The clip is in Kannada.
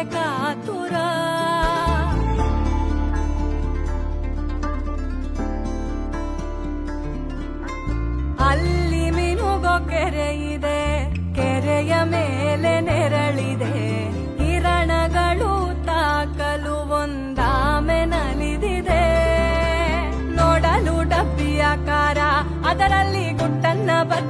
ಕಾತುರ. ಅಲ್ಲಿ ಮಿನುಗೋ ಕೆರೆ ಇದೆ, ಕೆರೆಯ ಮೇಲೆ ನೆರಳಿದೆ, ಕಿರಣಗಳು ತಾಕಲು ಒಂದಾಮೆ ನಲಿದಿದೆ. ನೋಡಲು ಡಬ್ಬಿಯಾಕಾರ, ಅದರಲ್ಲಿ ಗುಟ್ಟನ್ನ ಬತ್ತ